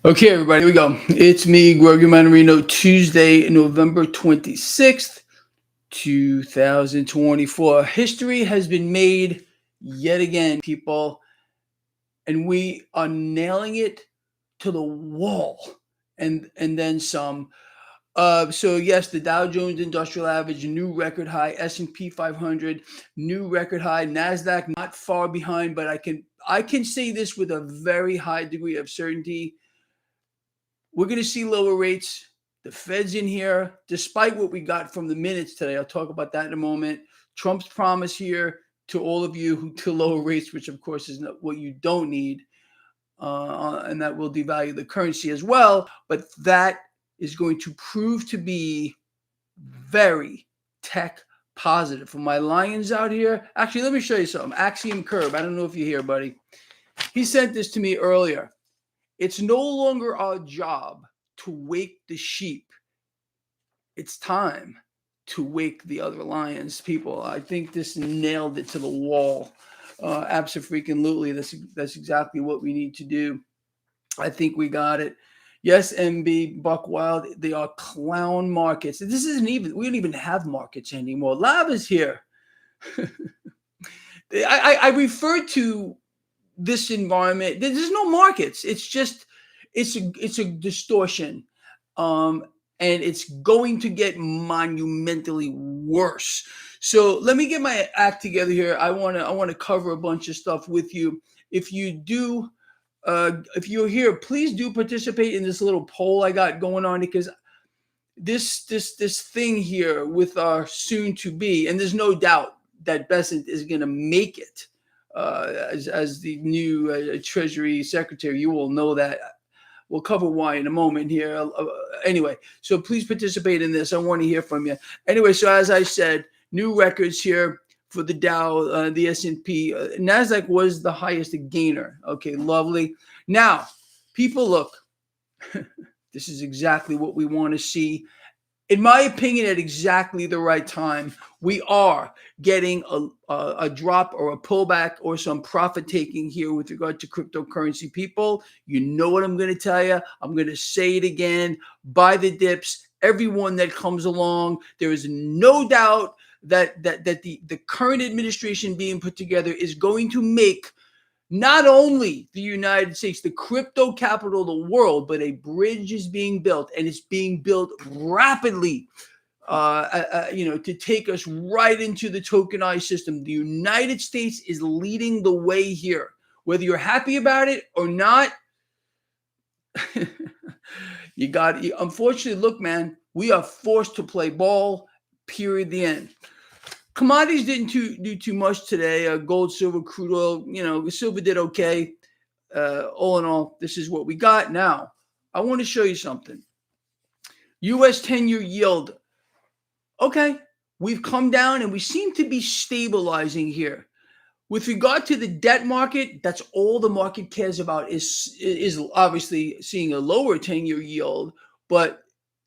Okay, everybody, here we go. It's me, Gregory Mannarino, Tuesday, November 26th, 2024. History has been made yet again, people, and we are nailing it to the wall and then some. So yes, the Dow Jones Industrial Average, new record high, S&P 500, new record high, Nasdaq not far behind, but I can say this with a very high degree of certainty. We're going to see lower rates. The Fed's in here, despite what we got from the minutes today. I'll talk about that in a moment. Trump's promise here to all of you to lower rates, which of course is not what you don't need, and that will devalue the currency as well. But that is going to prove to be very tech positive. For my lions out here, actually, let me show you something. Axiom Curve. I don't know if you're here, buddy. He sent this to me earlier. It's no longer our job to wake the sheep. It's time to wake the other lions, people. I think this nailed it to the wall. Absolutely. That's exactly what we need to do. I think we got it. Yes, MB, Buck Wild, they are clown markets. We don't even have markets anymore. Lava's here. I refer to this environment. There's no markets. It's a distortion, and it's going to get monumentally worse. So let me get my act together here. I want to cover a bunch of stuff with you. If you're here, please do participate in this little poll I got going on, because this thing here with our soon to be, and there's no doubt that Besant is going to make it. As the new Treasury Secretary, you will know that. We'll cover why in a moment here. Anyway, so please participate in this. I want to hear from you. Anyway, so as I said, new records here for the Dow, the S&P. Nasdaq was the highest gainer. Okay, lovely. Now, people, look, this is exactly what we want to see. In my opinion, at exactly the right time, we are getting a drop or a pullback or some profit taking here with regard to cryptocurrency. People, you know what I'm going to tell you. I'm going to say it again. Buy the dips. Everyone that comes along, there is no doubt that the current administration being put together is going to make not only the United States the crypto capital of the world, but a bridge is being built, and it's being built rapidly, to take us right into the tokenized system. The United States is leading the way here. Whether you're happy about it or not, unfortunately, look, man, we are forced to play ball, period, the end. Commodities didn't do too much today. Gold, silver, crude oil, silver did okay. All in all, this is what we got. Now, I want to show you something. U.S. 10-year yield. Okay, we've come down and we seem to be stabilizing here. With regard to the debt market, that's all the market cares about is obviously seeing a lower 10-year yield. But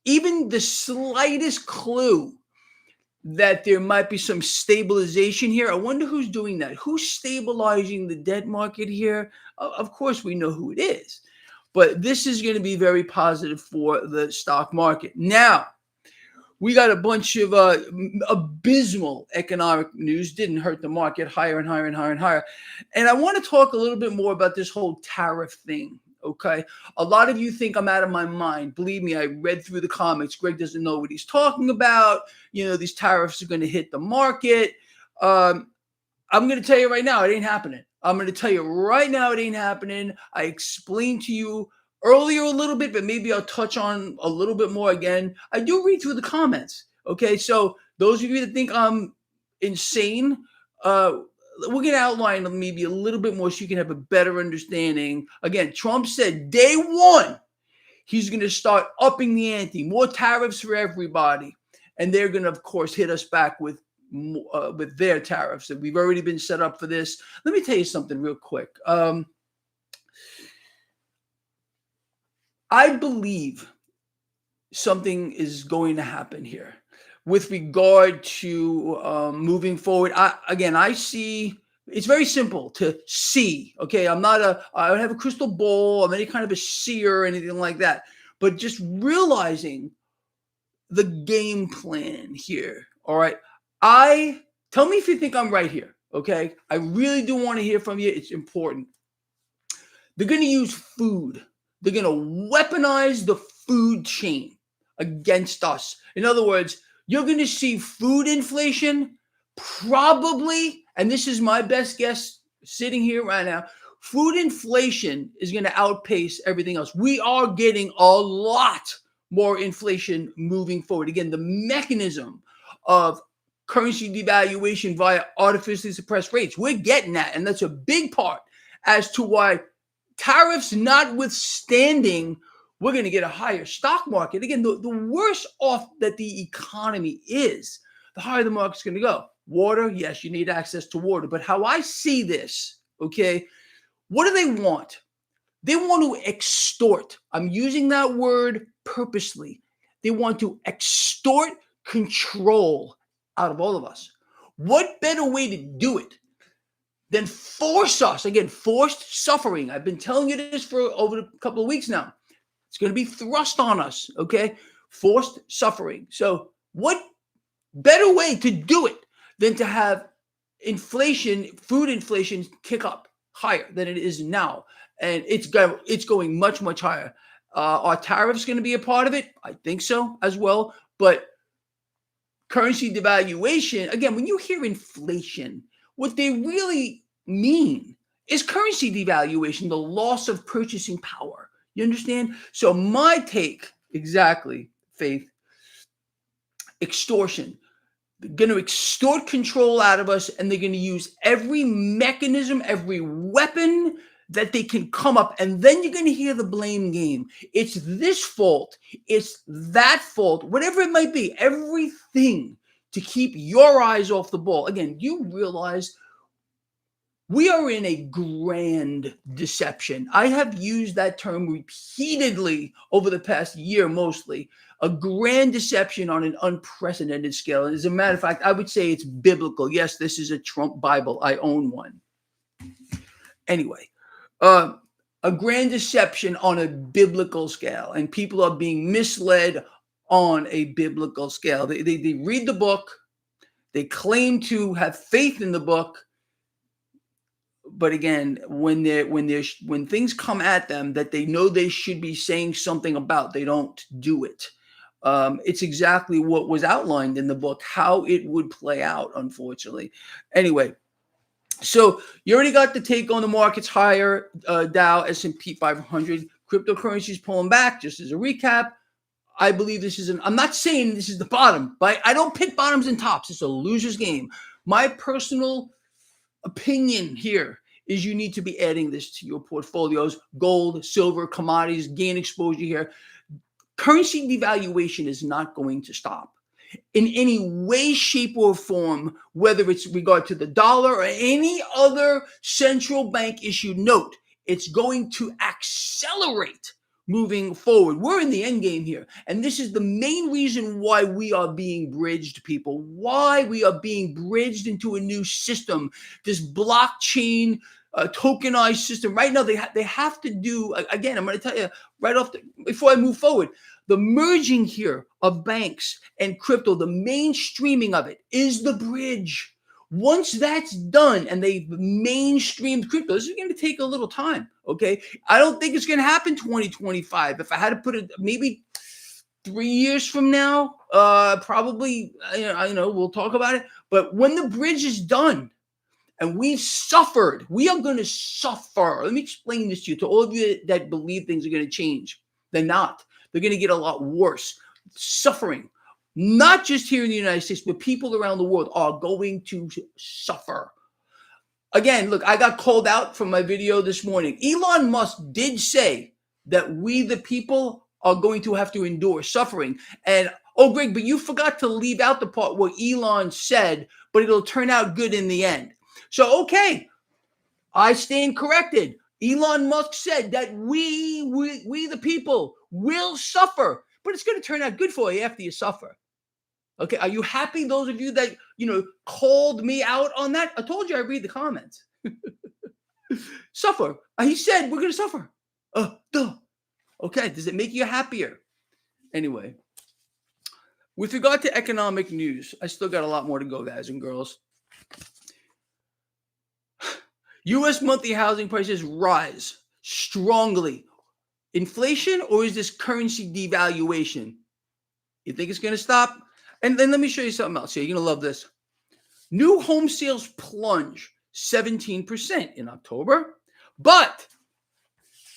even the slightest clue that there might be some stabilization here. I wonder who's doing that. Who's stabilizing the debt market here? Of course, we know who it is. But this is going to be very positive for the stock market. Now, we got a bunch of abysmal economic news. Didn't hurt the market, higher and higher and higher and higher. And I want to talk a little bit more about this whole tariff thing. Okay. A lot of you think I'm out of my mind. Believe me, I read through the comments. Greg doesn't know what he's talking about. These tariffs are going to hit the market. I'm going to tell you right now, it ain't happening. I'm going to tell you right now, it ain't happening. I explained to you earlier a little bit, but maybe I'll touch on a little bit more again. I do read through the comments. Okay. So those of you that think I'm insane, we're going to outline maybe a little bit more so you can have a better understanding. Again, Trump said day one, he's going to start upping the ante, more tariffs for everybody. And they're going to, of course, hit us back with their tariffs. And we've already been set up for this. Let me tell you something real quick. I believe something is going to happen here with regard to moving forward. I see It's very simple to see. Okay, I don't have a crystal ball. I'm any kind of a seer or anything like that. But just realizing the game plan here. All right. Tell me if you think I'm right here. Okay. I really do want to hear from you. It's important. They're going to use food. They're going to weaponize the food chain against us. In other words, you're going to see food inflation probably, and this is my best guess sitting here right now, food inflation is going to outpace everything else. We are getting a lot more inflation moving forward. Again, the mechanism of currency devaluation via artificially suppressed rates, we're getting that. And that's a big part as to why tariffs notwithstanding, we're going to get a higher stock market. Again, the worse off that the economy is, the higher the market's going to go. Water, yes, you need access to water. But how I see this, okay, what do they want? They want to extort. I'm using that word purposely. They want to extort control out of all of us. What better way to do it than force us? Again, forced suffering. I've been telling you this for over a couple of weeks now. It's going to be thrust on us, okay? Forced suffering. So what better way to do it than to have inflation, food inflation, kick up higher than it is now? And it's going much, much higher. Are tariffs going to be a part of it? I think so as well. But currency devaluation, again, when you hear inflation, what they really mean is currency devaluation, the loss of purchasing power. You understand? So my take, exactly, Faith, extortion. They're going to extort control out of us, and they're going to use every mechanism, every weapon that they can come up. And then you're going to hear the blame game. It's this fault. It's that fault, whatever it might be, everything to keep your eyes off the ball. Again, you realize we are in a grand deception. I have used that term repeatedly over the past year, mostly. A grand deception on an unprecedented scale. And as a matter of fact, I would say it's biblical. Yes, this is a Trump Bible. I own one. Anyway, a grand deception on a biblical scale. And people are being misled on a biblical scale. They read the book. They claim to have faith in the book. But again, when things come at them that they know they should be saying something about, they don't do it. It's exactly what was outlined in the book, how it would play out, unfortunately. Anyway, so you already got the take on the markets higher, Dow, S&P 500, cryptocurrencies pulling back. Just as a recap, I believe this is I'm not saying this is the bottom, but I don't pick bottoms and tops. It's a loser's game. My personal opinion here is you need to be adding this to your portfolios: gold, silver, commodities, gain exposure here. Currency devaluation is not going to stop in any way, shape, or form, whether it's regard to the dollar or any other central bank issued note. It's going to accelerate moving forward. We're in the end game here. And this is the main reason why we are being bridged, people. Why we are being bridged into a new system, this blockchain tokenized system. Right now, they have to do, again, I'm going to tell you right off, before I move forward, the merging here of banks and crypto, the mainstreaming of it is the bridge. Once that's done and they've mainstreamed crypto, this is going to take a little time, okay? I don't think it's going to happen 2025. If I had to put it, maybe 3 years from now, probably, we'll talk about it. But when the bridge is done and we've suffered, we are going to suffer. Let me explain this to you, to all of you that believe things are going to change. They're not. They're going to get a lot worse. Suffering. Not just here in the United States, but people around the world are going to suffer. Again, look, I got called out from my video this morning. Elon Musk did say that we, the people, are going to have to endure suffering. And, oh, Greg, but you forgot to leave out the part where Elon said, but it'll turn out good in the end. So, okay, I stand corrected. Elon Musk said that we the people, will suffer, but it's going to turn out good for you after you suffer. Okay, are you happy, those of you that, called me out on that? I told you I read the comments. Suffer. He said we're going to suffer. Duh. Okay. Does it make you happier? Anyway, with regard to economic news, I still got a lot more to go, guys and girls. U.S. monthly housing prices rise strongly. Inflation, or is this currency devaluation? You think it's going to stop? And then let me show you something else here. You're going to love this. New home sales plunge 17% in October, but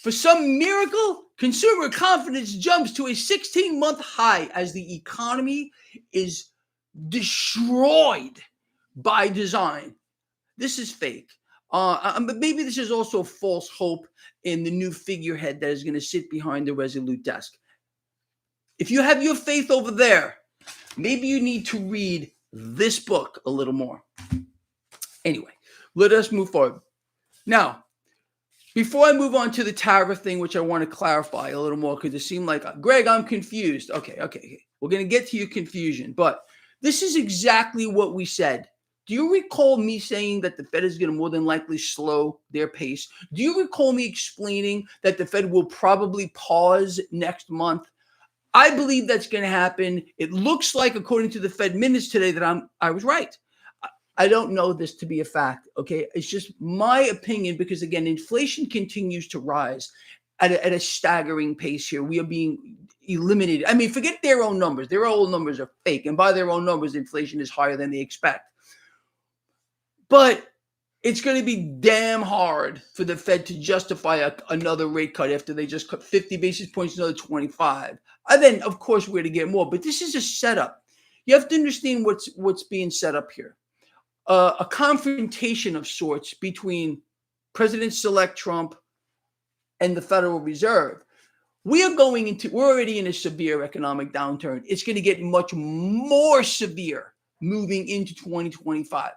for some miracle, consumer confidence jumps to a 16-month high as the economy is destroyed by design. This is fake. But maybe this is also false hope in the new figurehead that is going to sit behind the Resolute desk. If you have your faith over there, maybe you need to read this book a little more. Anyway, let us move forward. Now, before I move on to the tariff thing, which I want to clarify a little more, because it seemed like, Greg, I'm confused. Okay. We're going to get to your confusion, but this is exactly what we said. Do you recall me saying that the Fed is going to more than likely slow their pace? Do you recall me explaining that the Fed will probably pause next month? I believe that's going to happen. It looks like, according to the Fed minutes today, that I was right. I don't know this to be a fact, okay? It's just my opinion because, again, inflation continues to rise at a staggering pace here. We are being eliminated. I mean, forget their own numbers. Their own numbers are fake. And by their own numbers, inflation is higher than they expect. But it's going to be damn hard for the Fed to justify another rate cut after they just cut 50 basis points, another 25. And then, of course, we're to get more. But this is a setup. You have to understand what's being set up here. A confrontation of sorts between President-elect Trump and the Federal Reserve. We're already in a severe economic downturn. It's going to get much more severe moving into 2025.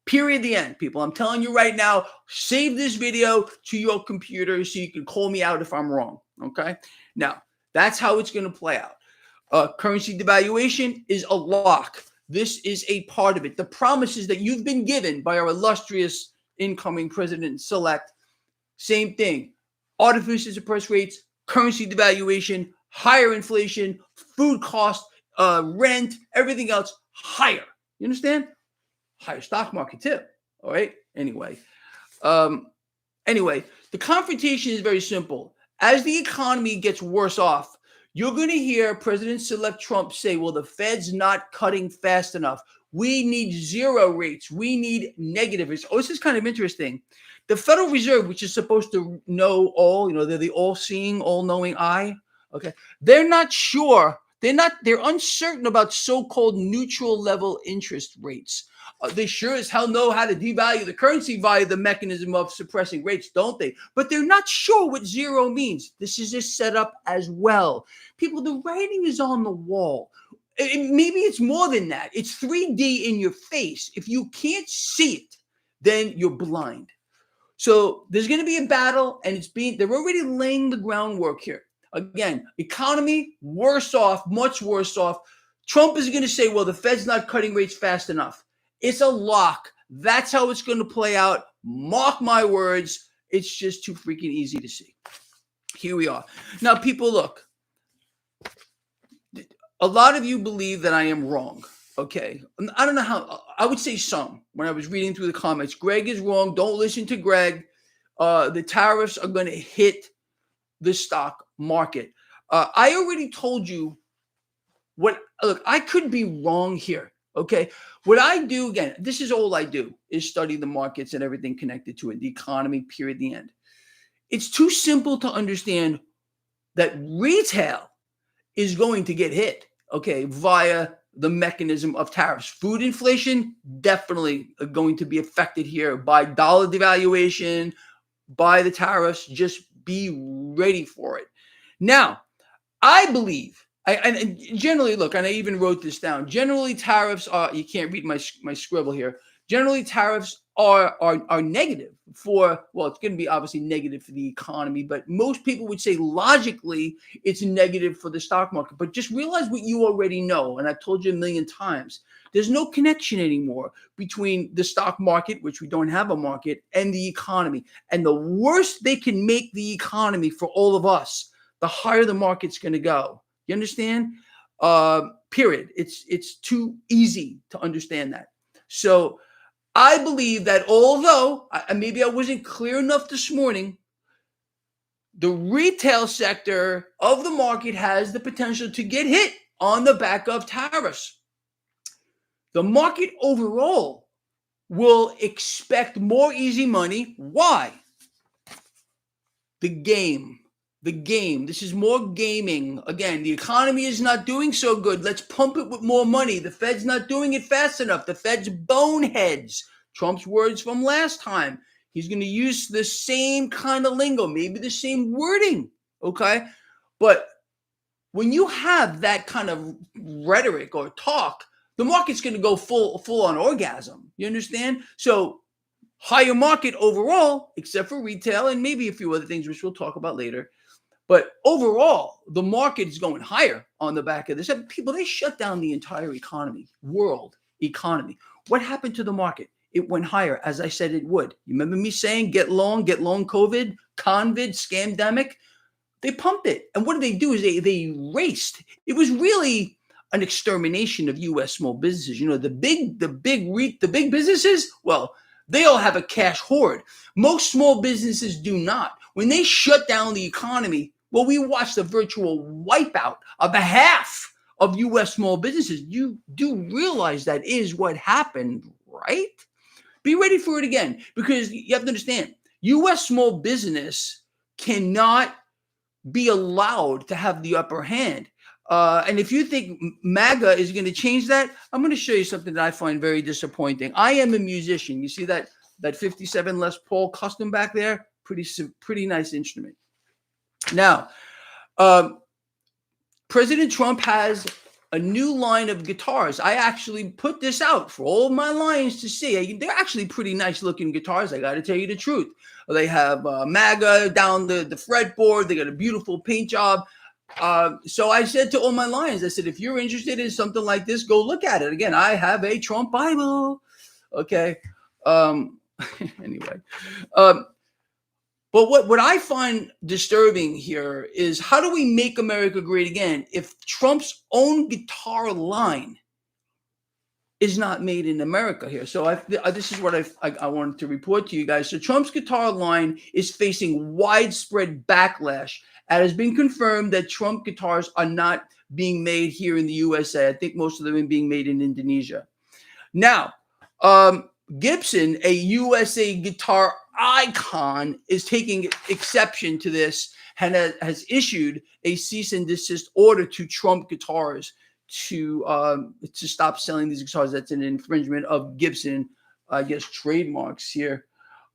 Period. The end, people. I'm telling you right now, save this video to your computer so you can call me out if I'm wrong. Okay. Now, that's how it's going to play out. Currency devaluation is a lock. This is a part of it. The promises that you've been given by our illustrious incoming president-elect, same thing. Artificial suppressed rates, currency devaluation, higher inflation, food cost, rent, everything else higher. You understand? Higher stock market too. All right. Anyway, the confrontation is very simple. As the economy gets worse off, you're going to hear President-elect Trump say, well, the Fed's not cutting fast enough. We need zero rates. We need negative rates. Oh, this is kind of interesting. The Federal Reserve, which is supposed to know all, they're the all-seeing, all-knowing eye. Okay. They're not sure. They're uncertain about so-called neutral level interest rates. They sure as hell know how to devalue the currency via the mechanism of suppressing rates, don't they? But they're not sure what zero means. This is a setup as well. People, the writing is on the wall. Maybe it's more than that. It's 3D in your face. If you can't see it, then you're blind. So there's going to be a battle, and they're already laying the groundwork here. Again, economy worse off, much worse off. Trump is going to say, well, the Fed's not cutting rates fast enough. It's a lock. That's how it's going to play out. Mark my words. It's just too freaking easy to see. Here we are. Now, people, look. A lot of you believe that I am wrong. Okay. I don't know how. I would say some when I was reading through the comments. Greg is wrong. Don't listen to Greg. The tariffs are going to hit the stock market. I already told you what. Look, I could be wrong here. Okay. What I do, again, this is all I do, is study the markets and everything connected to it, the economy, period, the end. It's too simple to understand that retail is going to get hit, okay, via the mechanism of tariffs. Food inflation, definitely going to be affected here by dollar devaluation, by the tariffs. Just be ready for it. Now, I believe, and generally, look, and I even wrote this down. Generally, tariffs are, you can't read my scribble here. Generally, tariffs are negative for, well, it's going to be obviously negative for the economy, but most people would say logically it's negative for the stock market. But just realize what you already know, and I've told you a million times. There's no connection anymore between the stock market, which we don't have a market, and the economy. And the worse they can make the economy for all of us, the higher the market's going to go. You understand? Period. It's too easy to understand that. So I believe that although maybe I wasn't clear enough this morning, the retail sector of the market has the potential to get hit on the back of tariffs. The market overall will expect more easy money. Why? The game. This is more gaming. Again, the economy is not doing so good. Let's pump it with more money. The Fed's not doing it fast enough. The Fed's boneheads. Trump's words from last time. He's going to use the same kind of lingo, maybe the same wording, okay? But when you have that kind of rhetoric or talk, the market's going to go full on orgasm. You understand? So higher market overall, except for retail and maybe a few other things, which we'll talk about later. But overall, the market is going higher on the back of this. People, they shut down the entire economy, world economy. What happened to the market? It went higher, as I said it would. You remember me saying get long COVID, convid, scamdemic? They pumped it. And what did they do is they erased. It was really an extermination of U.S. small businesses. You know, the big businesses, well, they all have a cash hoard. Most small businesses do not. When they shut down the economy, well, we watched a virtual wipeout of a half of U.S. small businesses. You do realize that is what happened, right? Be ready for it again, because you have to understand, U.S. small business cannot be allowed to have the upper hand. And if you think Maga is going to change that, I'm going to show you something that I find very disappointing. I am a musician. You see that 57 Les Paul custom back there? Pretty nice instrument. Now, President Trump has a new line of guitars. I actually put this out for all my lions to see. They're actually pretty nice looking guitars. I got to tell you the truth. They have Maga down the fretboard. They got a beautiful paint job. So I said to all my lions, I said, if you're interested in something like this, go look at it. Again, I have a Trump Bible. Okay. Anyway. But what I find disturbing here is, how do we make America great again if Trump's own guitar line is not made in America here? So this is what I wanted to report to you guys. So Trump's guitar line is facing widespread backlash. And it has been confirmed that Trump guitars are not being made here in the USA. I think most of them are being made in Indonesia. Now, Gibson, a USA guitar icon, is taking exception to this and has issued a cease and desist order to Trump guitars to stop selling these guitars. That's an infringement of Gibson, I guess, trademarks here.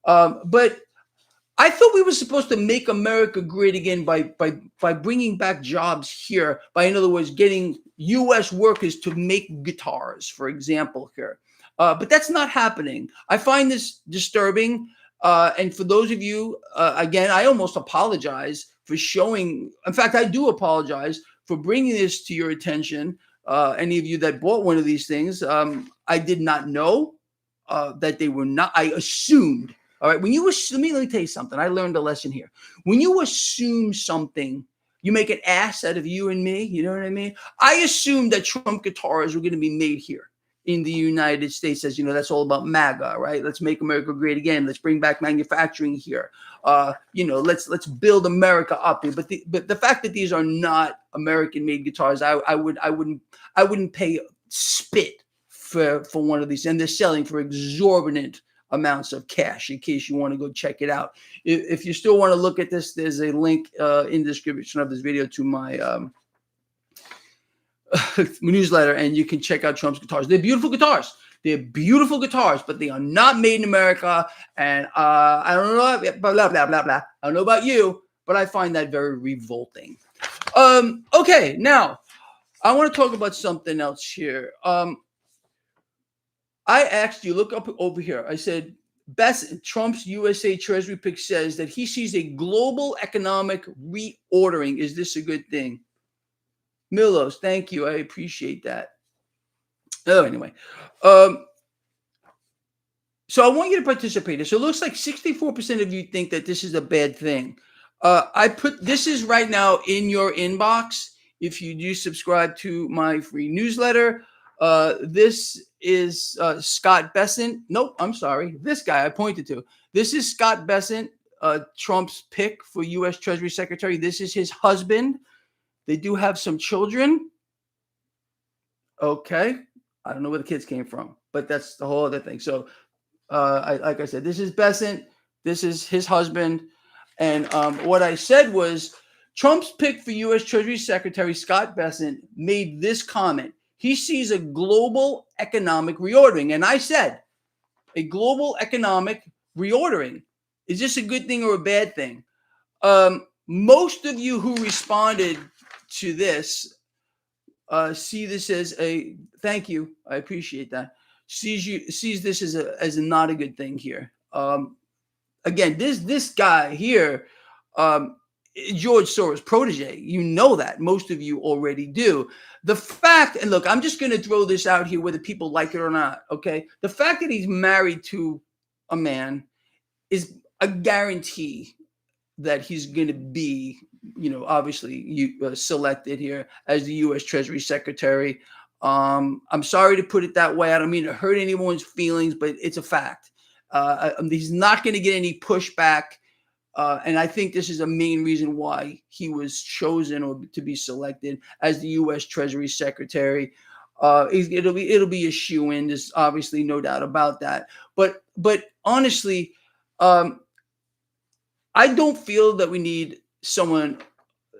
But I thought we were supposed to make America great again by bringing back jobs here, by, in other words, getting U.S. workers to make guitars, for example, here. But that's not happening. I find this disturbing. And for those of you, again, I almost apologize for showing. In fact, I do apologize for bringing this to your attention. Any of you that bought one of these things, I did not know that they were not. I assumed. All right. When you assume, let me tell you something. I learned a lesson here. When you assume something, you make an ass out of you and me. You know what I mean? I assumed that Trump guitars were going to be made here in the United States. As you know, that's all about Maga, right? Let's make America great again. Let's bring back manufacturing here. Let's build America up here. But the fact that these are not American-made guitars, I wouldn't pay spit for one of these, and they're selling for exorbitant amounts of cash. In case you want to go check it out, if you still want to look at this, there's a link in the description of this video to my newsletter, and you can check out Trump's guitars. They're beautiful guitars. They're beautiful guitars, but they are not made in America. And I don't know, blah, blah, blah, blah. I don't know about you, but I find that very revolting. Okay, now I want to talk about something else here. I asked you, look up over here. I said, Trump's USA Treasury pick says that he sees a global economic reordering. Is this a good thing? Milos, thank you. I appreciate that. Oh, anyway. Um, so I want you to participate. So it looks like 64% of you think that this is a bad thing. I put this is right now in your inbox. If you do subscribe to my free newsletter, this is Scott Bessent. Nope, I'm sorry. This guy I pointed to. This is Scott Bessent, Trump's pick for U.S. Treasury Secretary. This is his husband. They do have some children. Okay. I don't know where the kids came from, but that's the whole other thing. So, like I said, this is Bessent. This is his husband. And what I said was Trump's pick for U.S. Treasury Secretary Scott Bessent made this comment. He sees a global economic reordering. And I said, a global economic reordering. Is this a good thing or a bad thing? Most of you who responded to this see this as a thank you. I appreciate that. Sees this as a not a good thing here. Again, this guy here, George Soros protege. You know that most of you already do. The fact, and look, I'm just going to throw this out here whether people like it or not. Okay, the fact that he's married to a man is a guarantee that he's going to be, obviously selected here as the U.S. Treasury Secretary. I'm sorry to put it that way. I don't mean to hurt anyone's feelings, but it's a fact. He's not going to get any pushback. And I think this is a main reason why he was chosen or to be selected as the U.S. Treasury Secretary. It'll be a shoo-in. There's obviously no doubt about that. But honestly, I don't feel that we need someone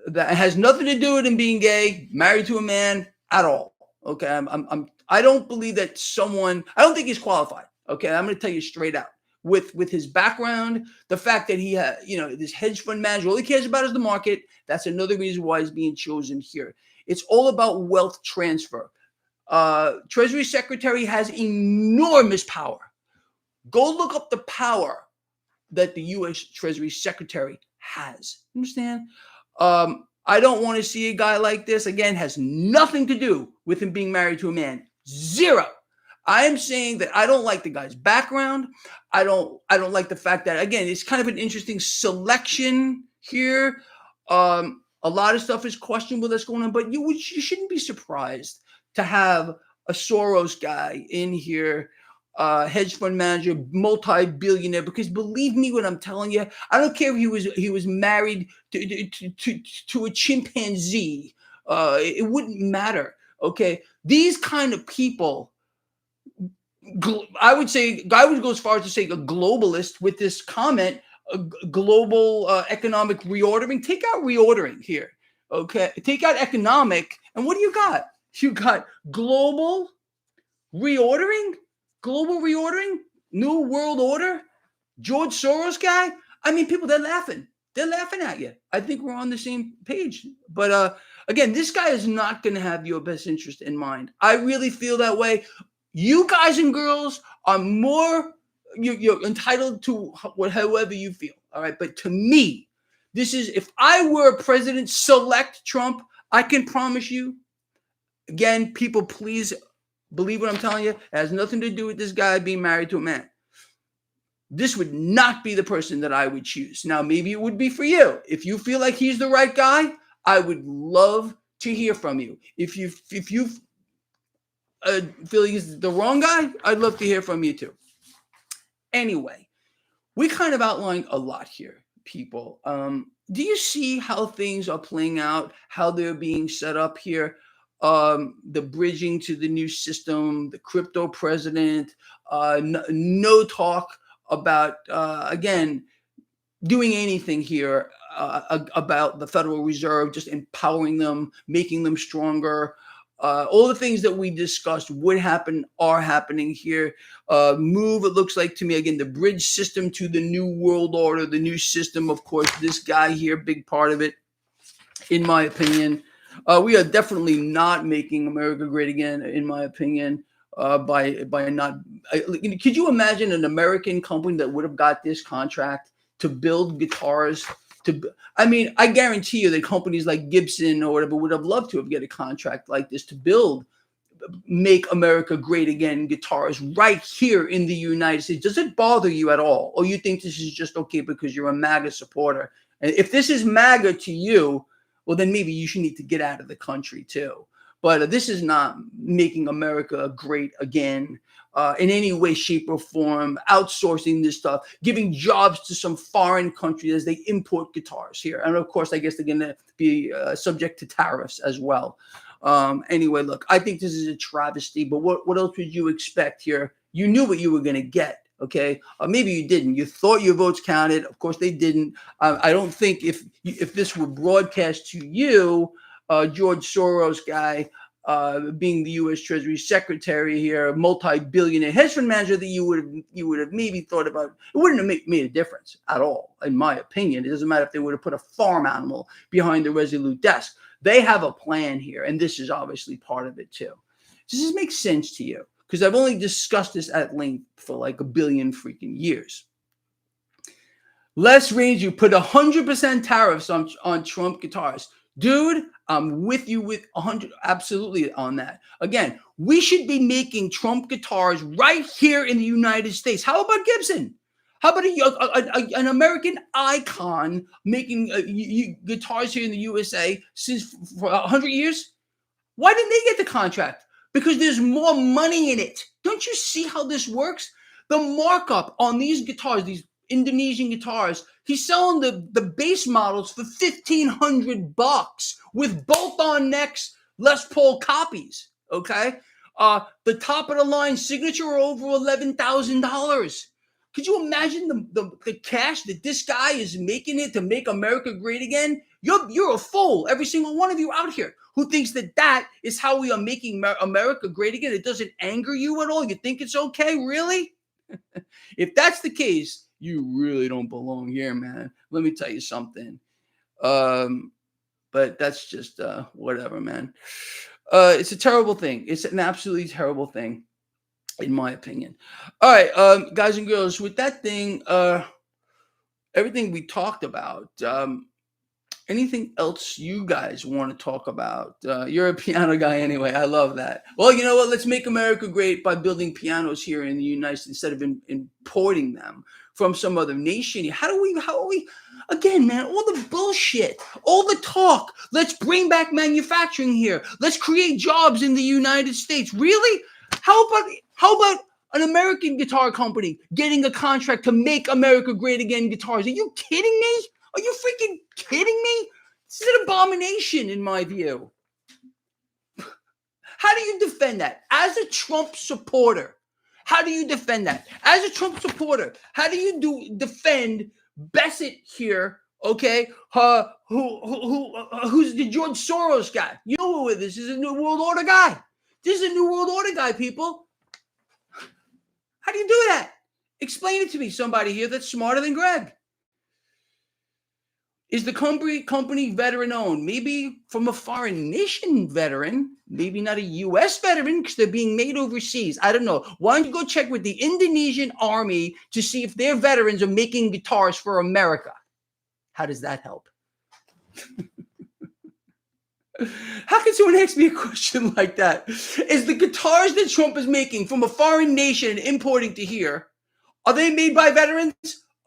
that has nothing to do with him being gay, married to a man at all. Okay, I don't believe that someone. I don't think he's qualified. Okay, I'm going to tell you straight out. With his background, the fact that he had, this hedge fund manager, all he cares about is the market. That's another reason why he's being chosen here. It's all about wealth transfer. Treasury Secretary has enormous power. Go look up the power that the U.S. Treasury Secretary has. Understand? I don't want to see a guy like this. Again, has nothing to do with him being married to a man. Zero. I am saying that I don't like the guy's background. I don't like the fact that, again, it's kind of an interesting selection here. A lot of stuff is questionable that's going on, but you shouldn't be surprised to have a Soros guy in here, hedge fund manager, multi-billionaire, because believe me when I'm telling you, I don't care if he was married to a chimpanzee. It wouldn't matter. Okay. These kind of people, I would go as far as to say a globalist with this comment, a global economic reordering. Take out reordering here. Okay. Take out economic. And what do you got? You got global reordering, new world order, George Soros guy. I mean, people, they're laughing at you. I think we're on the same page. But again, this guy is not going to have your best interest in mind. I really feel that way. You guys and girls are more, you're entitled to however you feel. All right. But to me, this is, if I were a president, select Trump, I can promise you, again, people, please believe what I'm telling you. It has nothing to do with this guy being married to a man. This would not be the person that I would choose. Now, maybe it would be for you. If you feel like he's the right guy, I would love to hear from you. If you feel he's the wrong guy, I'd love to hear from you too. Anyway, we kind of outlined a lot here, people. Do you see how things are playing out, how they're being set up here? The bridging to the new system, the crypto president, no talk about, again, doing anything here about the Federal Reserve, just empowering them, making them stronger. All the things that we discussed would happen, are happening here. Move, it looks like to me, again, the bridge system to the new world order, the new system, of course, this guy here, big part of it, in my opinion. We are definitely not making America great again, in my opinion, by not. Could you imagine an American company that would have got this contract to build guitars? I guarantee you that companies like Gibson or whatever would have loved to have get a contract like this to build make America great again guitars right here in the United States? Does it bother you at all? Or you think this is just okay because you're a MAGA supporter? And if this is MAGA to you, well, then maybe you should need to get out of the country too. But this is not making America great again in any way, shape, or form, outsourcing this stuff, giving jobs to some foreign country as they import guitars here. And of course, I guess they're going to be subject to tariffs as well. Anyway, look, I think this is a travesty, but what else would you expect here? You knew what you were going to get. Okay, maybe you didn't. You thought your votes counted. Of course, they didn't. I don't think if this were broadcast to you, George Soros guy, being the U.S. Treasury Secretary here, multi-billionaire hedge fund manager, that you would have maybe thought about. It wouldn't have made a difference at all, in my opinion. It doesn't matter if they would have put a farm animal behind the Resolute desk. They have a plan here, and this is obviously part of it too. Does this make sense to you? Because I've only discussed this at length for like a billion freaking years. Les Range, you put 100% tariffs on Trump guitars. Dude, I'm with you with 100, absolutely on that. Again, we should be making Trump guitars right here in the United States. How about Gibson? How about an American icon making guitars here in the USA for 100 years? Why didn't they get the contract? Because there's more money in it. Don't you see how this works? The markup on these guitars, these Indonesian guitars, he's selling the base models for $1,500 with bolt-on necks, Les Paul copies. Okay, the top of the line signature are over $11,000. Could you imagine the cash that this guy is making it to make America great again? You're a fool, every single one of you out here who thinks that is how we are making America great again. It doesn't anger you at all. You think it's okay, really? If that's the case, you really don't belong here, man. Let me tell you something. But that's just whatever, man. It's a terrible thing. It's an absolutely terrible thing, in my opinion. All right, guys and girls, with that thing, everything we talked about, anything else you guys want to talk about? You're a piano guy anyway. I love that. Well, you know what? Let's make America great by building pianos here in the United States instead of importing them from some other nation. How are we, again, man, all the bullshit, all the talk. Let's bring back manufacturing here. Let's create jobs in the United States. Really? How about an American guitar company getting a contract to make America great again guitars? Are you kidding me? Are you freaking kidding me? This is an abomination in my view. How do you defend that? As a Trump supporter, how do you defend that? As a Trump supporter, how do you defend Bassett here? Okay, who's the George Soros guy? You know who this is? A New World Order guy. This is a New World Order guy, people. How do you do that? Explain it to me, somebody here that's smarter than Greg. Is the company veteran owned? Maybe from a foreign nation veteran, maybe not a U.S. veteran because they're being made overseas. I don't know. Why don't you go check with the Indonesian army to see if their veterans are making guitars for America? How does that help? How can someone ask me a question like that? Is the guitars that Trump is making from a foreign nation and importing to here, are they made by veterans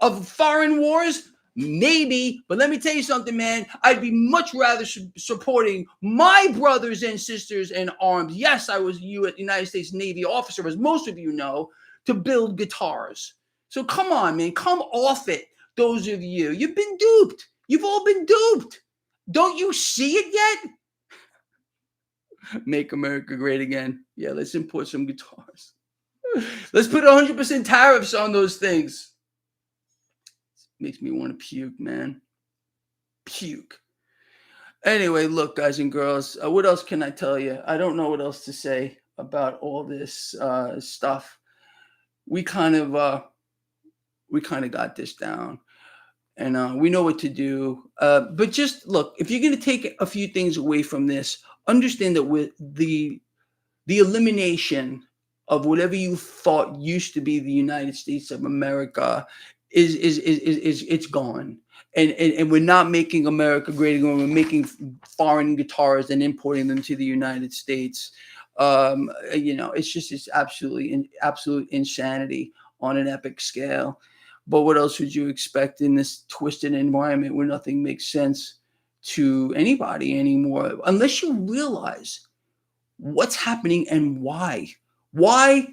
of foreign wars? Maybe, but let me tell you something, man. I'd be much rather supporting my brothers and sisters in arms. Yes, I was a United States Navy officer, as most of you know, to build guitars. So come on, man. Come off it, those of you. You've been duped. You've all been duped. Don't you see it yet? Make America great again. Yeah, let's import some guitars. Let's put 100% tariffs on those things. Makes me want to puke, man. Puke. Anyway, look, guys and girls, what else can I tell you? I don't know what else to say about all this stuff. We kind of got this down, and we know what to do. But just look, if you're going to take a few things away from this, understand that with the elimination of whatever you thought used to be the United States of America is it's gone, and we're not making America great again. We're making foreign guitars and importing them to the United States. It's absolute insanity on an epic scale. But what else would you expect in this twisted environment where nothing makes sense to anybody anymore, unless you realize what's happening and why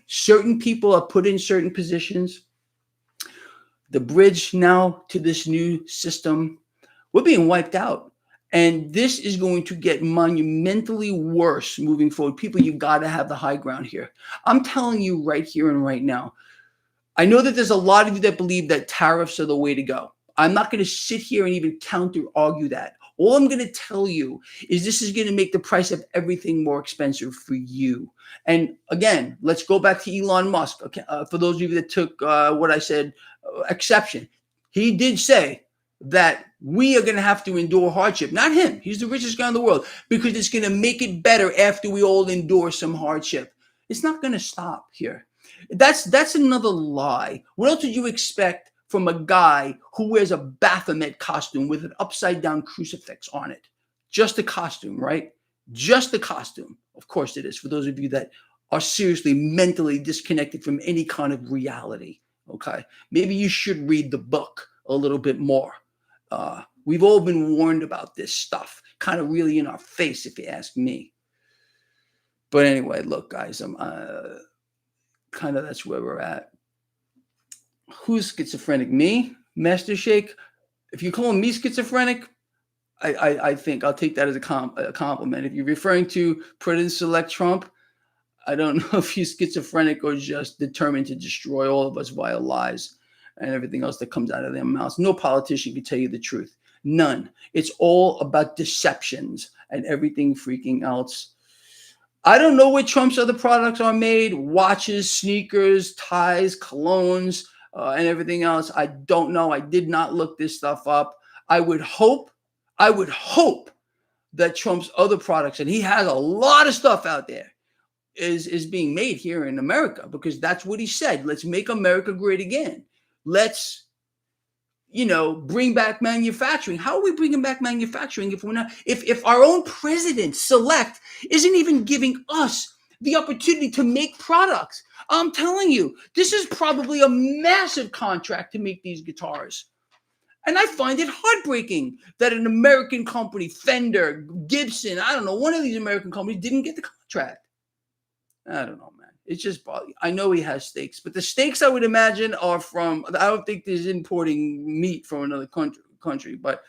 certain people are put in certain positions. The bridge now to this new system, we're being wiped out. And this is going to get monumentally worse moving forward. People, you got to have the high ground here. I'm telling you right here and right now. I know that there's a lot of you that believe that tariffs are the way to go. I'm not going to sit here and even counter argue that. All I'm going to tell you is this is going to make the price of everything more expensive for you. And again, let's go back to Elon Musk. Okay, for those of you that took what I said exception, he did say that we are going to have to endure hardship. Not him. He's the richest guy in the world, because it's going to make it better after we all endure some hardship. It's not going to stop here. That's another lie. What else would you expect from a guy who wears a Baphomet costume with an upside down crucifix on it? Just a costume, right? Just a costume. Of course it is, for those of you that are seriously mentally disconnected from any kind of reality. Okay. Maybe you should read the book a little bit more. We've all been warned about this stuff, kind of really in our face, if you ask me. But anyway, look, guys, I'm kind of, that's where we're at. Who's schizophrenic? Me? Master Shake? If you call me schizophrenic, I think I'll take that as a compliment. If you're referring to President-elect Trump, I don't know if he's schizophrenic or just determined to destroy all of us via lies and everything else that comes out of their mouths. No politician can tell you the truth. None. It's all about deceptions and everything freaking else. I don't know where Trump's other products are made: watches, sneakers, ties, colognes, and everything else. I don't know. I did not look this stuff up. I would hope that Trump's other products, and he has a lot of stuff out there, is being made here in America, because that's what he said. Let's make America great again. Let's, bring back manufacturing. How are we bringing back manufacturing if we're not, if our own president-elect isn't even giving us the opportunity to make products? I'm telling you, this is probably a massive contract to make these guitars. And I find it heartbreaking that an American company, Fender, Gibson, I don't know, one of these American companies didn't get the contract. I don't know, man. It's just, I know he has steaks, but the steaks I would imagine are from, I don't think there's importing meat from another country, but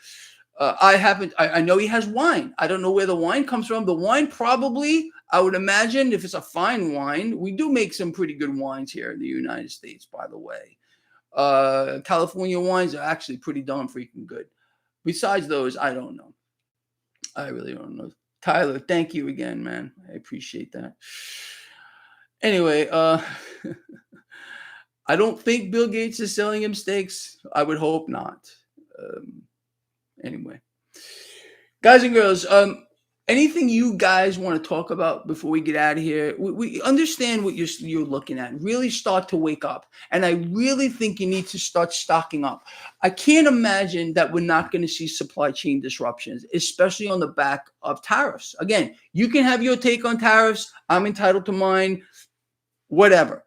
I know he has wine. I don't know where the wine comes from. The wine probably, I would imagine, if it's a fine wine, we do make some pretty good wines here in the United States, by the way. California wines are actually pretty darn freaking good. Besides those, I don't know. I really don't know. Tyler, thank you again, man. I appreciate that. Anyway, I don't think Bill Gates is selling him steaks. I would hope not. Anyway, guys and girls, anything you guys want to talk about before we get out of here? We understand what you're looking at. Really start to wake up. And I really think you need to start stocking up. I can't imagine that we're not going to see supply chain disruptions, especially on the back of tariffs. Again, you can have your take on tariffs. I'm entitled to mine. Whatever.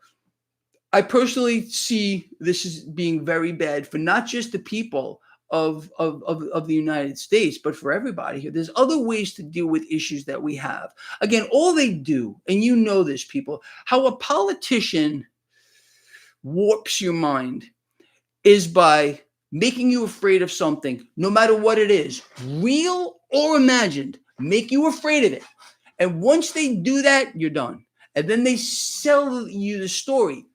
I personally see this as being very bad for not just the people of the United States, but for everybody here. There's other ways to deal with issues that we have. Again, all they do, and you know this, people, how a politician warps your mind is by making you afraid of something, no matter what it is, real or imagined, make you afraid of it. And once they do that, you're done. And then they sell you the story.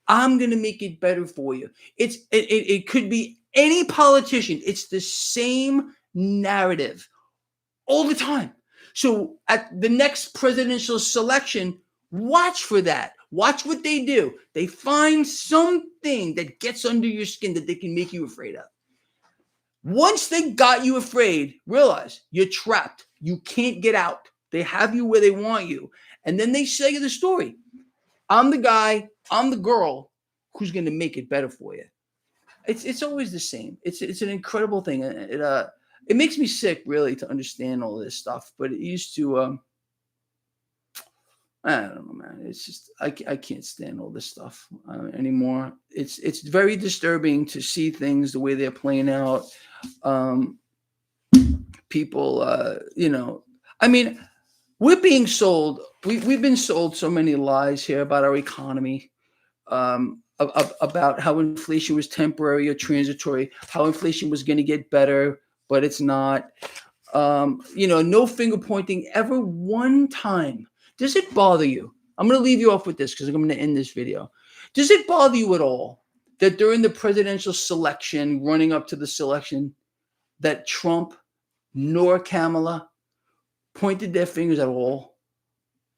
I'm going to make it better for you. It could be any politician. It's the same narrative all the time. So at the next presidential selection, watch for that. Watch what they do. They find something that gets under your skin that they can make you afraid of. Once they got you afraid, realize you're trapped. You can't get out. They have you where they want you. And then they sell you the story. I'm the guy, I'm the girl who's going to make it better for you. It's always the same. It's an incredible thing. It makes me sick, really, to understand all this stuff. But it used to I don't know, man. It's just I can't stand all this stuff anymore. It's very disturbing to see things the way they're playing out. Um, People, I mean, we're being sold. We've been sold so many lies here about our economy, about how inflation was temporary or transitory, how inflation was going to get better, but it's not. No finger pointing ever one time. Does it bother you? I'm going to leave you off with this because I'm going to end this video. Does it bother you at all that during the presidential selection, running up to the selection, that Trump nor Kamala pointed their fingers at all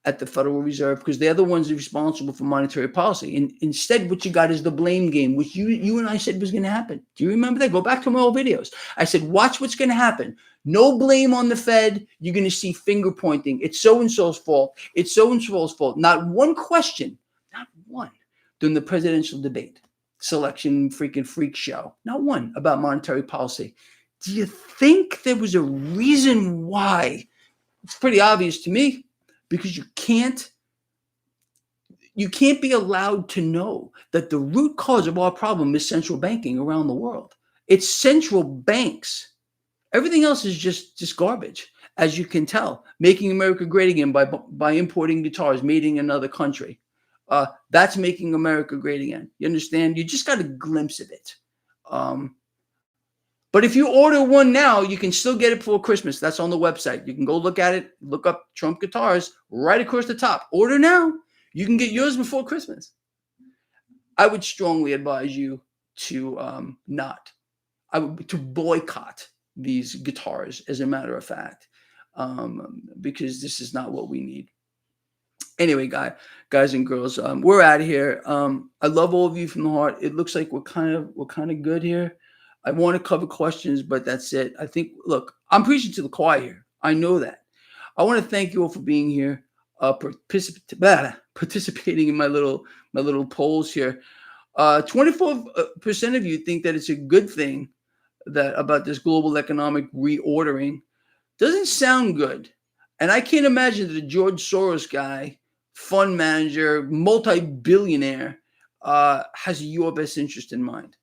at the Federal Reserve, because they're the ones responsible for monetary policy? And instead, what you got is the blame game, which you and I said was going to happen. Do you remember that? Go back to my old videos. I said, watch what's going to happen. No blame on the Fed. You're going to see finger pointing. It's so-and-so's fault. It's so-and-so's fault. Not one question, not one, during the presidential debate, selection freaking freak show. Not one about monetary policy. Do you think there was a reason why? It's pretty obvious to me, because you can't be allowed to know that the root cause of our problem is central banking around the world. It's central banks. Everything else is just garbage, as you can tell. Making America great again by importing guitars made in another country. That's making America great again. You understand? You just got a glimpse of it. But if you order one now, you can still get it before Christmas. That's on the website. You can go look at it, look up Trump guitars right across the top. Order now. You can get yours before Christmas. I would strongly advise you to to boycott these guitars, as a matter of fact, because this is not what we need. Anyway, guys and girls, we're out of here. I love all of you from the heart. It looks like we're kind of good here. I want to cover questions, but that's it. I think, look, I'm preaching to the choir here. I know that. I want to thank you all for being here, participating in my little polls here. 24% of you think that it's a good thing about this global economic reordering. Doesn't sound good. And I can't imagine that the George Soros guy, fund manager, multi-billionaire, has your best interest in mind.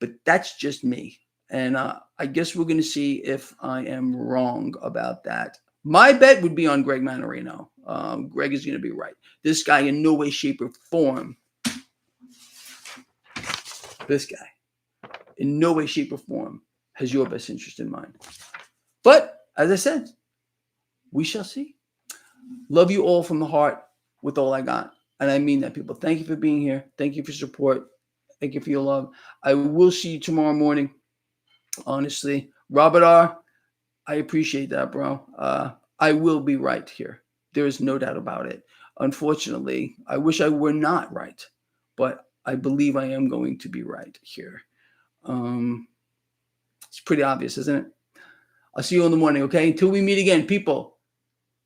But that's just me. And I guess we're going to see if I am wrong about that. My bet would be on Greg Mannarino. Greg is going to be right. This guy in no way, shape, or form. This guy in no way, shape, or form has your best interest in mind. But as I said, we shall see. Love you all from the heart with all I got. And I mean that, people. Thank you for being here. Thank you for support. Thank you for your love. I will see you tomorrow morning. Honestly, Robert R., I appreciate that, bro. I will be right here. There is no doubt about it. Unfortunately, I wish I were not right, but I believe I am going to be right here. It's pretty obvious, isn't it? I'll see you in the morning, okay? Until we meet again, people,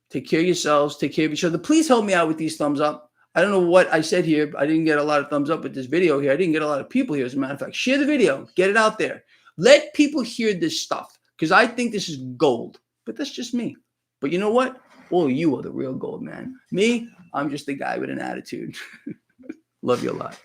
take care of yourselves. Take care of each other. Please help me out with these thumbs up. I don't know what I said here. I didn't get a lot of thumbs up with this video here. I didn't get a lot of people here, as a matter of fact. Share the video. Get it out there. Let people hear this stuff, because I think this is gold. But that's just me. But you know what? All you are the real gold, man. Me, I'm just a guy with an attitude. Love you a lot.